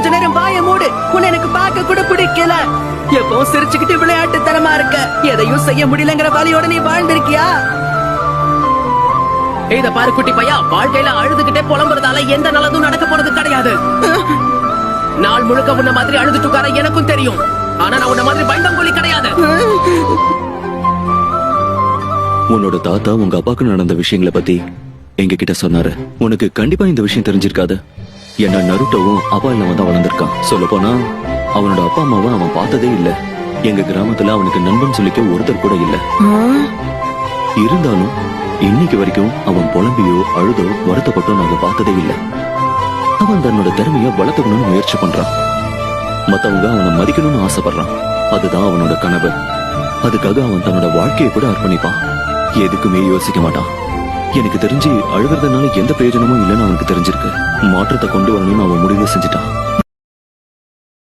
கொஞ்ச நேரம் வாய மூடு. உன்னை எனக்கு பார்க்க கூட பிடிக்கல. எப்பவும் சிரிச்சுக்கிட்டு விளையாட்டுத்தனமா இருக்க. எதையும் செய்ய முடியலங்கிற வலியோட நீ வாழ்ந்திருக்கியா? இத பாரு குட்டி பையா, வாழ்க்கையில அழுதுகிட்டே புலம்புறதால எந்த நல்லதும் நடக்க போறது கிடையாது. நாள் முழுக்க உன்ன மாதிரி அழுதுட்டு உட்கார எனக்கும் தெரியும். ஆனா நான் உன்ன மாதிரி பயந்தங்கோலி கிடையாது. உன்னோட தாத்தா உங்க அப்பாக்கு நடந்த விஷயங்களை பத்தி எங்க கிட்ட சொன்னாரு. உனக்கு கண்டிப்பா இந்த விஷயம் தெரிஞ்சிருக்காது. ஏன்னா நருட்டோவும் அப்பா இல்லாம தான் வளர்ந்திருக்கான். சொல்ல போனா அவனோட அப்பா அம்மாவை அவன் பார்த்ததே இல்ல. எங்க கிராமத்துல அவனுக்கு நண்பன் சொல்லிக்க ஒருத்தர் கூட இல்ல. இருந்தாலும் இன்னைக்கு வரைக்கும் அவன் புலம்பியோ அழுதோ வருத்தப்பட்டோ நாங்க பார்த்ததே இல்ல. அவன் தன்னோட திறமைய வளர்த்துக்கணும்னு முயற்சி பண்றான். மத்தவங்க அவனை மதிக்கணும்னு ஆசைப்படுறான். அதுதான் அவனோட கனவு. அதுக்காக அவன் தன்னோட வாழ்க்கையை கூட அர்ப்பணிப்பான். எதுக்குமே யோசிக்க மாட்டான். எனக்கு தெரிஞ்சு அழுகிறதுனால எந்த பிரயோஜனமும் இல்லைன்னு அவனுக்கு தெரிஞ்சிருக்கு. மாற்றத்தை கொண்டு வரணும்னு அவன் முடிவு செஞ்சுட்டான்.